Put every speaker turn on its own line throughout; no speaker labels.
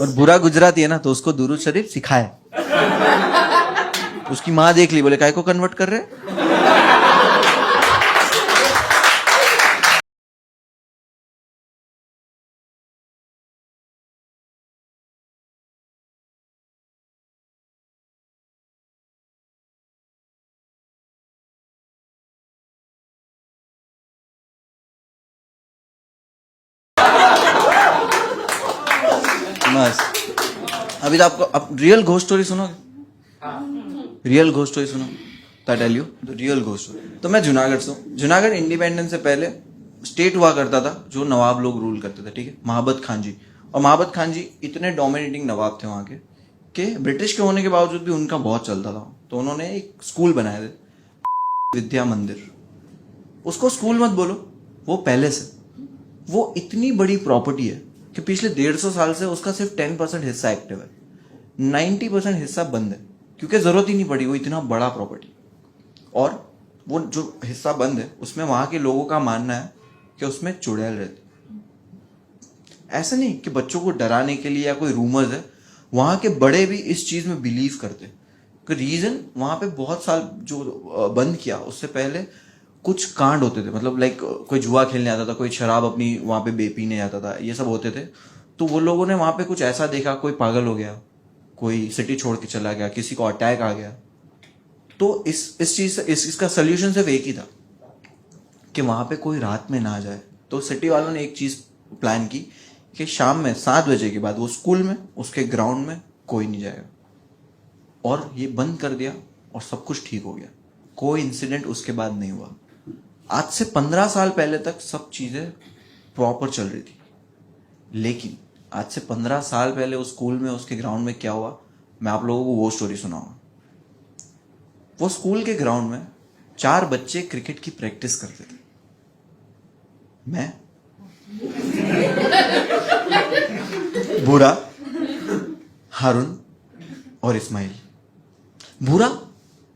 और बुरा गुजराती है ना, तो उसको दुरूद शरीफ सिखाए। उसकी माँ देख ली, बोले काय को कन्वर्ट कर रहे। मस्त। अभी तो आपको अब रियल घोस्ट स्टोरी सुनोगे? रियल घोस्ट स्टोरी सुनो तो tell you the real ghost story. तो मैं जूनागढ़ से हूँ। जूनागढ़ इंडिपेंडेंस से पहले स्टेट हुआ करता था जो नवाब लोग रूल करते थे, ठीक है, महाबत खान जी। और महाबत खान जी इतने डोमिनेटिंग नवाब थे वहाँ के कि ब्रिटिश के होने के बावजूद भी उनका बहुत चलता था। तो उन्होंने एक स्कूल बनाए थे, विद्या मंदिर। उसको स्कूल मत बोलो, वो पहले से वो इतनी बड़ी प्रॉपर्टी है कि पिछले 150 साल से उसका सिर्फ 10% हिस्सा एक्टिव है, 90% हिस्सा बंद है, क्योंकि जरूरत ही नहीं पड़ी, वो इतना बड़ा प्रॉपर्टी। और वो जो हिस्सा बंद है उसमें वहां के लोगों का मानना है कि उसमें चुड़ैल रहती। ऐसा नहीं कि बच्चों को डराने के लिए या कोई रूमर्स है, वहां के बड़े भी इस चीज में बिलीव करते। रीजन वहां पे बहुत साल जो बंद किया उससे पहले कुछ कांड होते थे, मतलब लाइक कोई जुआ खेलने आता था, कोई शराब अपनी वहां पे पीने जाता था, ये सब होते थे। तो वो लोगों ने वहां पे कुछ ऐसा देखा, कोई पागल हो गया, कोई सिटी छोड़ के चला गया, किसी को अटैक आ गया। तो इस चीज इसका सोल्यूशन सिर्फ एक ही था कि वहां पे कोई रात में ना जाए। तो सिटी वालों ने एक चीज प्लान की कि शाम में 7 बजे के बाद वो स्कूल में, उसके ग्राउंड में कोई नहीं जाएगा। और ये बंद कर दिया और सब कुछ ठीक हो गया। कोई इंसिडेंट उसके बाद नहीं हुआ। आज से 15 साल पहले तक सब चीजें प्रॉपर चल रही थी, लेकिन आज से 15 साल पहले उस स्कूल में, उसके ग्राउंड में क्या हुआ, मैं आप लोगों को वो स्टोरी सुनाऊंगा। वो स्कूल के ग्राउंड में 4 बच्चे क्रिकेट की प्रैक्टिस करते थे। मैं, भूरा, हारून और इस्माइल। भूरा,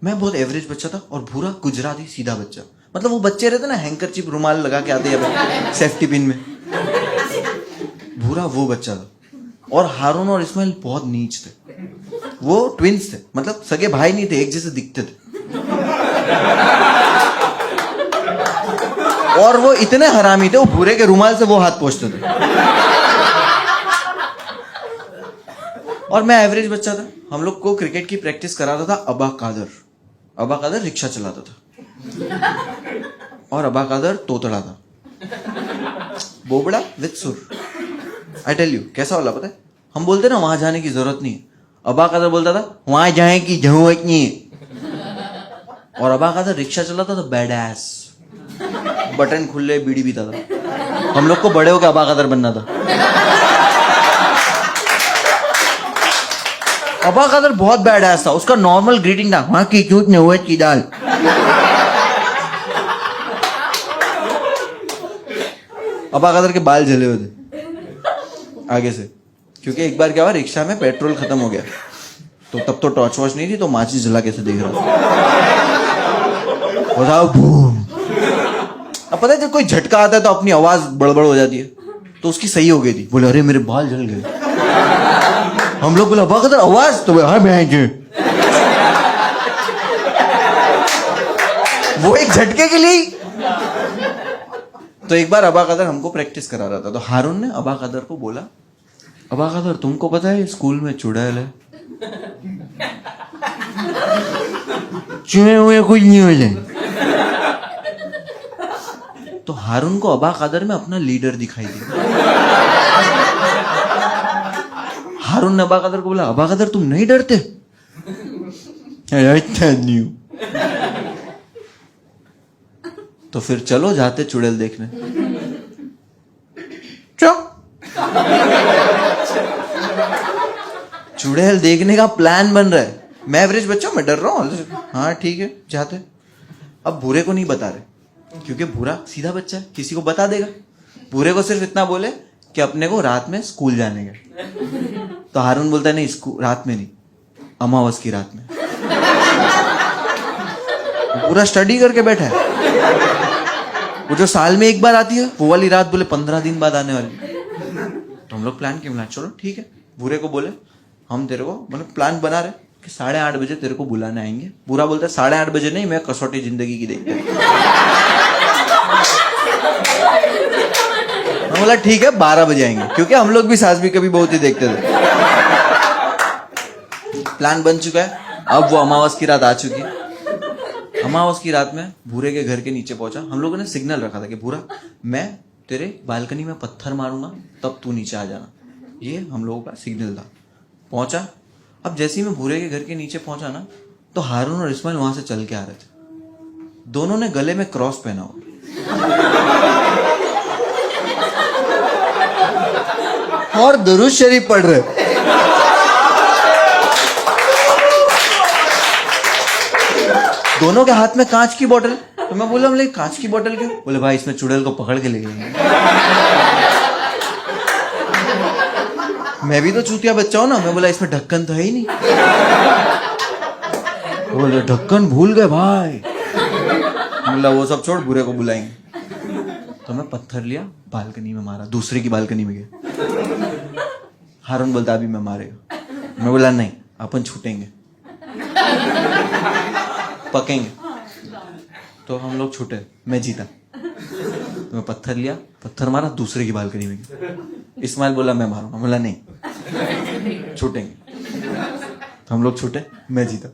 मैं बहुत एवरेज बच्चा था, और भूरा गुजराती सीधा बच्चा, मतलब वो बच्चे रहते ना हैंकरचिप रुमाल लगा के आते हैं सेफ्टी पिन में, भूरा वो बच्चा था। और हारून और इस्माइल बहुत नीच थे। वो ट्विंस थे, मतलब सगे भाई नहीं थे, एक जैसे दिखते थे। और वो इतने हरामी थे, वो भूरे के रुमाल से वो हाथ पोंछते थे। और मैं एवरेज बच्चा था। हम लोग को क्रिकेट की प्रैक्टिस कराता था अबा कादर। अबा कादर रिक्शा चलाता था, और अबा कादर तोतड़ा था, बोबड़ा विद सुर। आई टेल यू कैसा वाला पता है? हम बोलते ना वहां जाने की जरूरत नहीं है, अबा कादर बोलता था वहां जाने की जरूरत नहीं है। और अबा कादर रिक्शा चलाता था बैडएस, बटन खुले, बीड़ी पीता था। हम लोग को बड़े होकर अबा कादर बनना था। अबा कादर बहुत बैडएस था। उसका नॉर्मल ग्रीटिंग था, वहां की चूत ने की दाल। अबा कादर के बाल जले हुए थे आगे से, क्योंकि एक बार क्या हुआ, रिक्शा में पेट्रोल खत्म हो गया। तो तब तो टॉर्च वॉच नहीं थी, तो माचिस जला कैसे देख रहा था। बूम। अब पता है जब कोई झटका आता है तो अपनी आवाज बड़बड़ हो जाती है, तो उसकी सही हो गई थी। बोले अरे मेरे बाल जल गए। हम लोग बोला अबा कादर आवाज, तो हाँ मैं वो एक झटके के लिए। तो एक बार अबा कादर हमको प्रैक्टिस करा रहा था, तो हारून ने अबा कादर को बोला, अबा कादर तुमको पता है स्कूल में चुड़ैल है, चुहे हुए कुछ नहीं हो जाए। तो हारून को अबा कादर में अपना लीडर दिखाई दिया। हारून ने अबा कादर को बोला, अबा कादर तुम नहीं डरते? तो फिर चलो जाते चुड़ैल देखने। चुड़ैल देखने का प्लान बन रहा है। मैं एवरेज बच्चा, मैं डर रहा हूँ। हाँ ठीक है जाते। अब भूरे को नहीं बता रहे, क्योंकि भूरा सीधा बच्चा है, किसी को बता देगा। भूरे को सिर्फ इतना बोले कि अपने को रात में स्कूल जाने का। तो हारून बोलता है नहीं, स्कूल रात में नहीं, अमावस की रात में। पूरा स्टडी करके बैठा है। वो जो साल में एक बार आती है वो वाली रात, बोले 15 दिन बाद आने वाली। तो हम लोग प्लान किया, चलो ठीक है। भूरे को बोले हम तेरे को मतलब प्लान बना रहे कि 8:30 बजे तेरे को बुलाने आएंगे। भूरा बोलता है 8:30 बजे नहीं, मैं कसौटी जिंदगी की देखते। मैं बोला ठीक है 12 बजे आएंगे, क्योंकि हम लोग भी सास भी कभी बहुत ही देखते थे। प्लान बन चुका है। अब वो अमावस की रात आ चुकी है। अमावस की रात में भूरे के घर के नीचे पहुंचा। हम लोगों ने सिग्नल रखा था कि भूरा मैं तेरे बालकनी में पत्थर मारूंगा तब तू नीचे आ जाना, ये हम लोगों का सिग्नल था। पहुंचा। अब जैसे ही मैं भूरे के घर के नीचे पहुंचा ना, तो हारून और इस्माइल वहां से चल के आ रहे थे। दोनों ने गले में क्रॉस पहना हुआ और दुरूद शरीफ पढ़ रहे। दोनों के हाथ में कांच की बोतल। तो मैं बोला बोले कांच की बोतल क्यों? बोले भाई इसमें चुड़ैल को पकड़ के ले गए। मैं भी तो चूतिया बच्चा हूं ना। मैं बोला इसमें ढक्कन तो है ही नहीं। बोले ढक्कन भूल गए भाई। बोला वो सब छोड़, भूरे को बुलाएंगे। तो मैं पत्थर लिया, बालकनी में मारा, दूसरे की बालकनी में गया। हारून बोलता अभी मैं मारेगा। मैं बोला नहीं, अपन छूटेंगे, पकेंगे। तो हम लोग छूटे, मैं जीता। तो मैं पत्थर लिया, पत्थर मारा, दूसरे की बालकनी में गया। इस्माइल बोला मैं मारूंगा। बोला नहीं, छूटेंगे। तो हम लोग छूटे, मैं जीता।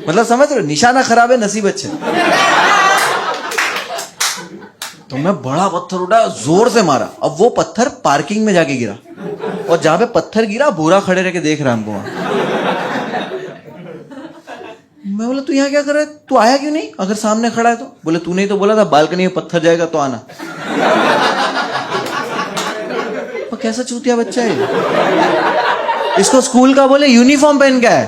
मतलब समझ रहे हो, निशाना खराब है, नसीब अच्छे। तो मैं बड़ा पत्थर उठाया, जोर से मारा। अब वो पत्थर पार्किंग में जाके गिरा, और जहां पे पत्थर गिरा भूरा खड़े रह के देख रहा हमको वहां। मैं बोला तू यहाँ क्या कर रहा है, तू आया क्यों नहीं अगर सामने खड़ा है तो? बोले तूने ही तो बोला था बालकनी में पत्थर जाएगा तो आना। पर कैसा चूतिया बच्चा है। इसको स्कूल का बोले यूनिफॉर्म पहन के है,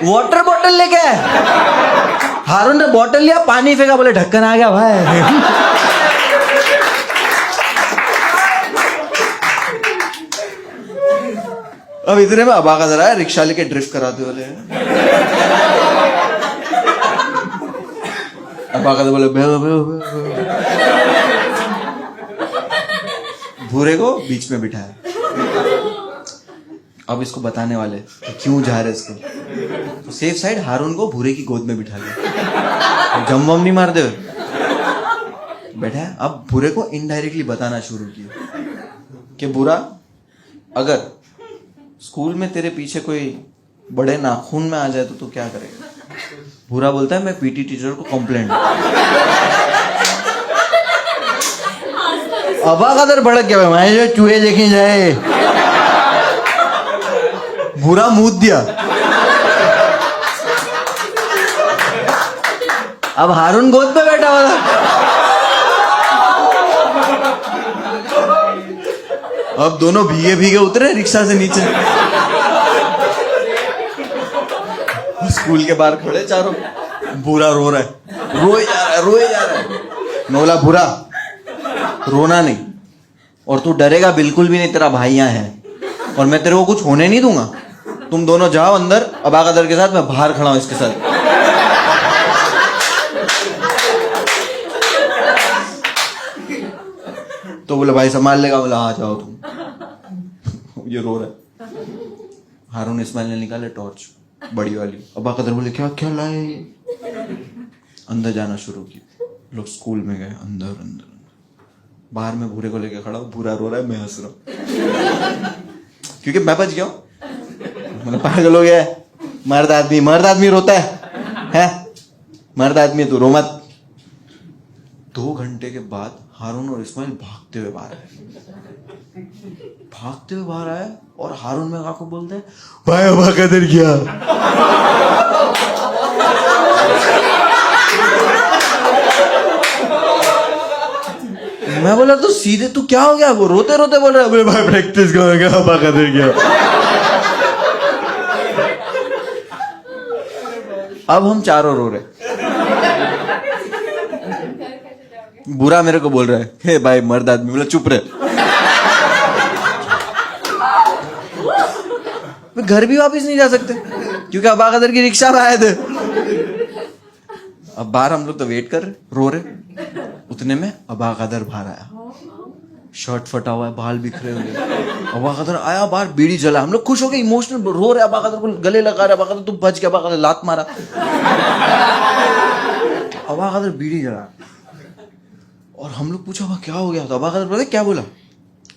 वाटर बॉटल लेके आए। हारून ने बॉटल लिया, पानी फेंका, बोले ढक्कन आ गया भाई। अब इतने में अबा का जरा है, रिक्शा लेके ड्रिफ्ट कराते वाले हैं। अबा का तो बोले भूरे को बीच में बिठाया। अब इसको बताने वाले कि क्यों जा रहे इसको। तो सेफ साइड हारून को भूरे की गोद में बिठा लिया। जम वम नहीं मार दे बैठा है। अब भूरे को इनडायरेक्टली बताना शुरू किया कि भूरा अगर स्कूल में तेरे पीछे कोई बड़े नाखून में आ जाए तो तू क्या करेगा? भूरा बोलता है मैं पीटी टीचर को कंप्लेंट। अबा का दर भड़क गया, मैं जो चूहे देखे जाए। भूरा मूत दिया। अब हारून गोद पे बैठा हुआ था। अब दोनों भीगे भीगे उतरे रिक्शा से नीचे। स्कूल के बाहर खड़े चारों। भूरा रो रहा है, रोए जा रहा है, रोए जा रहा है। मैं बोला भूरा रोना नहीं, और तू डरेगा बिल्कुल भी नहीं, तेरा भाई यहाँ है और मैं तेरे को कुछ होने नहीं दूंगा। तुम दोनों जाओ अंदर अबाकदर के साथ, मैं बाहर खड़ा हूं इसके साथ। तो बोले भाई संभाल लेगा? बोला हाँ जाओ तुम। ये रो रहा है। हारून इस्माइल ने निकाले टॉर्च बड़ी वाली। अबा कदर बोले क्या क्या लाए? अंदर जाना शुरू किया। लोग स्कूल में गए, अंदर अंदर बाहर में भूरे को लेके खड़ा हूं। भूरा रो रहा है, मैं हंस रहा हूं क्योंकि मैं बच गया हूं। मतलब पागल हो गया है, मर्द आदमी रोता है? मर्द आदमी तू रो मत। 2 घंटे के बाद हारून और इस्माइल भागते हुए बाहर आए और हारून में आके बोलते हैं भाई अबा कदर गया। मैं बोला तो सीधे तू क्या हो गया? वो रोते रोते बोल रहा है भाई प्रैक्टिस करेंगे, अबा कदर गया। अब हम चारों रो रहे। बुरा मेरे को बोल रहा है हे भाई मर्द आदमी। बोला चुप रहे। घर भी वापस नहीं जा सकते क्योंकि अबा कदर की रिक्शा में आए थे। अब बाहर हम लोग तो वेट कर रहे, रो रहे। उतने में अबा कदर बाहर आया। शर्ट फटा हुआ है, बाल बिखरे हुए। अबा कदर आया बाहर, बीड़ी जला, हम लोग खुश हो गए, इमोशनल रो रहे, अबा कदर को गले लगा रहे, अबा कदर तू बच गया, अबा कदर लात मारा, अबा कदर बीड़ी जला। और हम लोग पूछा अबा क्या हो गया? तो अबा कदर बोले क्या बोला?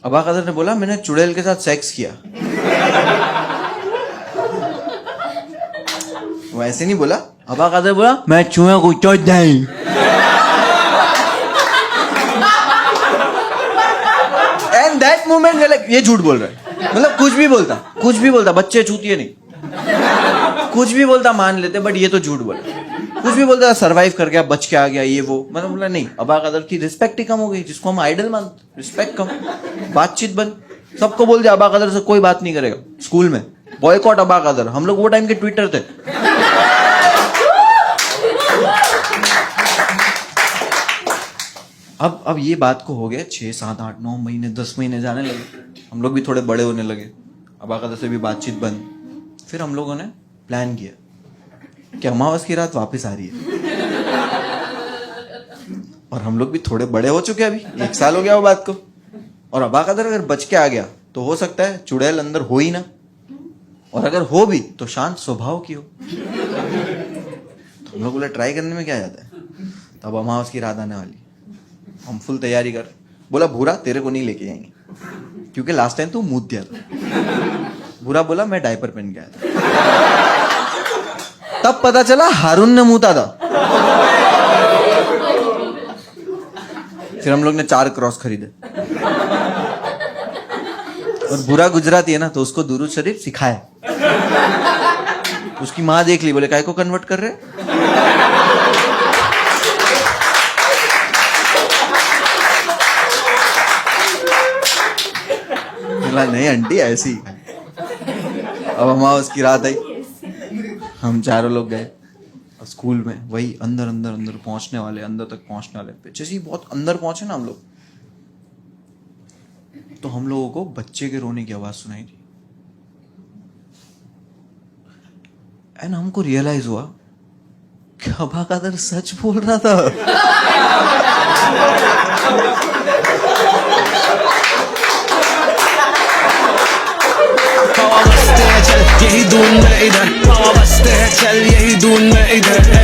अबा कदर ने बोला मैंने चुड़ैल के साथ सेक्स किया। वैसे नहीं बोला, अबा कदर बोला मैं चूहे को चोट नहीं। एंड दैट मोमेंट ये झूठ बोल रहा है, मतलब कुछ भी बोलता, बच्चे छूतिए नहीं, कुछ भी बोलता मान लेते, बट ये तो झूठ बोला। कुछ भी बोलता, सर्वाइव कर गया, बच के आ गया, ये वो, मतलब बोला नहीं। अबा कदर की रिस्पेक्ट ही कम हो गई, जिसको हम आइडल मानते, रिस्पेक्ट कम, बातचीत बंद, सबको बोल दिया अबा कदर से कोई बात नहीं करेगा। स्कूल में बॉयकॉट अबा कदर, हम लोग वो टाइम के ट्विटर थे। अब ये बात को हो गए 6, 7, 8, 9 महीने, 10 महीने जाने लगे, हम लोग भी थोड़े बड़े होने लगे, अबा कदर से भी बातचीत बंद। फिर हम लोगों ने प्लान किया कि अमावस की रात वापस आ रही है, और हम लोग भी थोड़े बड़े हो चुके, अभी 1 साल हो गया वो बात को। और अबा कदर अगर बच के आ गया तो हो सकता है चुड़ैल अंदर हो ही ना, और अगर हो भी तो शांत स्वभाव की हो। तो हम लोग बोले ट्राई करने में क्या जाता है। तब अमावस की रात आने वाली, हम फुल तैयारी कर, बोला भूरा तेरे को नहीं लेके जाएंगे क्योंकि लास्ट टाइम तू मूत दिया था। भूरा बोला मैं डायपर पहन के आया था। तब पता चला हारून ने मूता था। फिर हम लोग ने 4 क्रॉस खरीदे, और भूरा गुजराती है ना, तो उसको दुरूद शरीफ सिखाया। उसकी माँ देख ली, बोले काय को कन्वर्ट कर रहे? बोला नहीं आंटी ऐसी। अब अमावस की रात आई, हम चारों लोग गए स्कूल में, वही अंदर अंदर अंदर पहुंचने वाले, अंदर तक पहुंचने वाले। जैसे ही बहुत अंदर पहुंचे ना हम लोग, तो हम लोगों को बच्चे के रोने की आवाज सुनाई दी। एंड हमको रियलाइज हुआ कि अबा कदर सच बोल रहा था।
यही धुन में इधर, चल यही धुन में इधर।